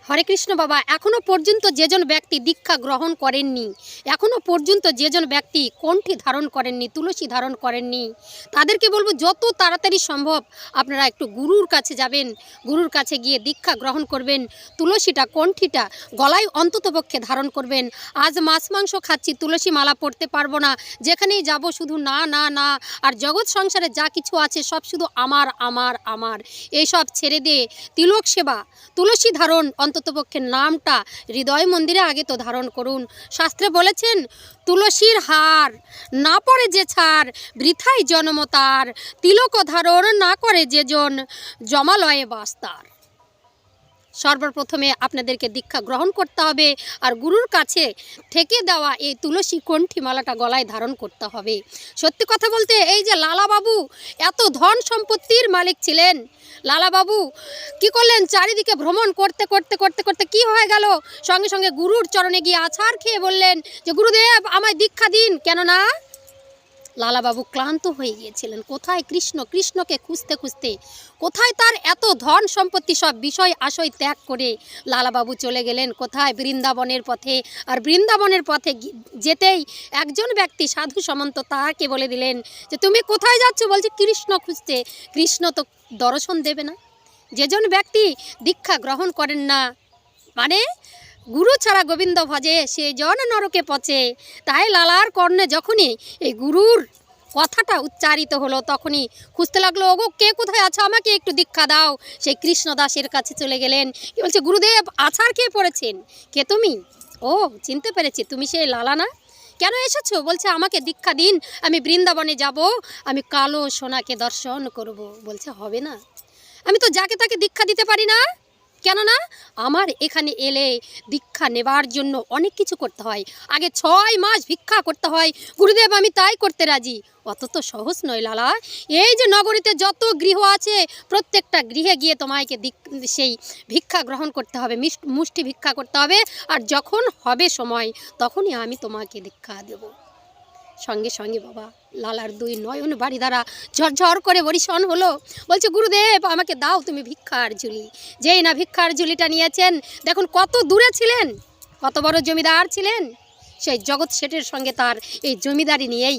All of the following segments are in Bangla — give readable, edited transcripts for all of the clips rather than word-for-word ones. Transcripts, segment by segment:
হরে কৃষ্ণ বাবা, এখনও পর্যন্ত যেজন ব্যক্তি দীক্ষা গ্রহণ করেননি, এখনও পর্যন্ত যেজন ব্যক্তি কণ্ঠী ধারণ করেননি, তুলসী ধারণ করেননি, তাদেরকে বলবো যত তাড়াতাড়ি সম্ভব আপনারা একটু গুরুর কাছে যাবেন, গুরুর কাছে গিয়ে দীক্ষা গ্রহণ করবেন, তুলসীটা কণ্ঠীটা গলায় অন্ততপক্ষে ধারণ করবেন। আজ মাছ মাংস খাচ্ছি, তুলসী মালা পড়তে পারবো না, যেখানেই যাব শুধু না না না, আর জগৎ সংসারে যা কিছু আছে সব শুধু আমার আমার আমার, এইসব ছেড়ে দিয়ে তিলক সেবা, তুলসী ধারণ, অন্ততপক্ষে নামটা হৃদয় মন্দিরে আগে তো ধারণ করুন। শাস্ত্রে বলেছেন, তুলসীর হার না পড়ে যে ছাড়, বৃথাই জন্ম তার, তিলক ধারণ না করে যেজন, জমালয়ে বাস তার। সর্বপ্রথমে আপনাদেরকে দীক্ষা গ্রহণ করতে হবে, আর গুরুর কাছে থেকে দেওয়া এই তুলসী কণ্ঠীমালাটা গলায় ধারণ করতে হবে। সত্যি কথা বলতে, এই যে লালাবাবু এত ধন সম্পত্তির মালিক ছিলেন, লালাবাবু কি করলেন, চারিদিকে ভ্রমণ করতে করতে করতে করতে কি হয়ে গেল, সঙ্গে সঙ্গে গুরুর চরণে গিয়ে আছাড় খেয়ে বললেন যে গুরুদেব আমায় দীক্ষা দিন। কেননা লালাবাবু ক্লান্ত হয়ে গিয়েছিলেন। কোথায় কৃষ্ণ, কৃষ্ণকে খুঁজতে খুঁজতে কোথায় তার এত ধন সম্পত্তি, সব বিষয় আশয় ত্যাগ করে লালাবাবু চলে গেলেন কোথায়, বৃন্দাবনের পথে। আর বৃন্দাবনের পথে যেতেই একজন ব্যক্তি সাধু সামন্ত তাকে বলে দিলেন যে তুমি কোথায় যাচ্ছ? বলছে কৃষ্ণ খুঁজতে। কৃষ্ণ তো দর্শন দেবে না। যেজন ব্যক্তি দীক্ষা গ্রহণ করেন না, মানে গুরু ছাড়া গোবিন্দ ভজে, সে জন নরকে পচে। তাই লালার কর্ণে যখনই এই গুরুর কথাটা উচ্চারিত হলো, তখনই খুঁজতে লাগলো, ওগো কে কোথায় আছো, আমাকে একটু দীক্ষা দাও। সেই কৃষ্ণদাসের কাছে চলে গেলেন। কি বলছে, গুরুদেব আছাড় খেয়ে পড়েছেন। কে তুমি? ও চিনতে পেরেছি, তুমি সেই লালা না? কেন এসেছো? বলছে আমাকে দীক্ষা দিন, আমি বৃন্দাবনে যাব, আমি কালো সোনাকে দর্শন করব। বলছে হবে না, আমি তো যাকে তাকে দীক্ষা দিতে পারি না। কেননা আমার এখানে এলে দীক্ষা নেবার জন্য অনেক কিছু করতে হয়, আগে 6 মাস ভিক্ষা করতে হয়। গুরুদেব আমি তাই করতে রাজি। অত তো সহজ নয় লালা। এই যে নগরীতে যত গৃহ আছে, প্রত্যেকটা গৃহে গিয়ে তোমাকে সেই ভিক্ষা গ্রহণ করতে হবে, মুষ্টি ভিক্ষা করতে হবে, আর যখন হবে সময় তখনই আমি তোমাকে দীক্ষা দেব। সঙ্গে সঙ্গে বাবা লালার 2 নয়ন বাড়ি দ্বারা ঝরঝর করে বরিশন হলো। বলছে গুরুদেব আমাকে দাও তুমি ভিক্ষার ঝুলি। যেই না ভিক্ষার ঝুলিটা নিয়েছেন, দেখুন কত দূরে ছিলেন, কত বড় জমিদার ছিলেন। সেই জগৎ শেঠের সঙ্গে তার এই জমিদারি নিয়েই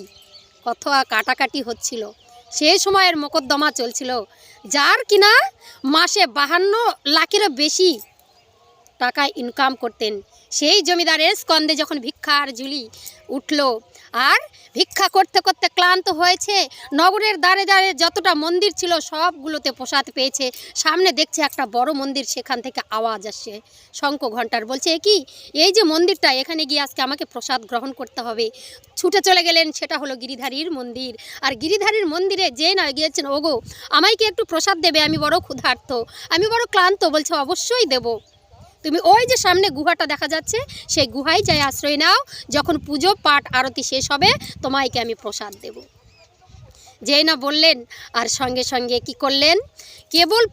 কত কাটাকাটি হচ্ছিল। সেই সময়ের মোকদ্দমা চলছিল, যার কিনা মাসে 52 লাখেরও বেশি টাকা ইনকাম করতেন। সেই জমিদারের স্কন্ধে যখন ভিক্ষার ঝুলি উঠল, আর ভিক্ষা করতে করতে ক্লান্ত হয়েছে, নগরের দ্বারে দ্বারে যতটা মন্দির ছিল সবগুলোতে প্রসাদ পেয়েছে। সামনে দেখছে একটা বড় মন্দির, সেখান থেকে আওয়াজ আসছে শঙ্খ ঘণ্টার। বলছে কি, এই যে মন্দিরটা, এখানে গিয়ে আজকে আমাকে প্রসাদ গ্রহণ করতে হবে। ছুটে চলে গেলেন, সেটা হলো গিরিধারীর মন্দির। আর গিরিধারীর মন্দিরে যে না গিয়েছেন, ওগো আমায় কি একটু প্রসাদ দেবে, আমি বড় ক্ষুধার্ত, আমি বড় ক্লান্ত। বলছে অবশ্যই দেব, তুমি ওই যে সামনে গুহাটা দেখা যাচ্ছে, সেই গুহায় যাই আশ্রয় নাও, যখন পুজো পাঠ আরতি শেষ হবে তোমাকে আমি প্রসাদ দেব। যেই না বললেন, আর সঙ্গে সঙ্গে কি করলেন, কেবল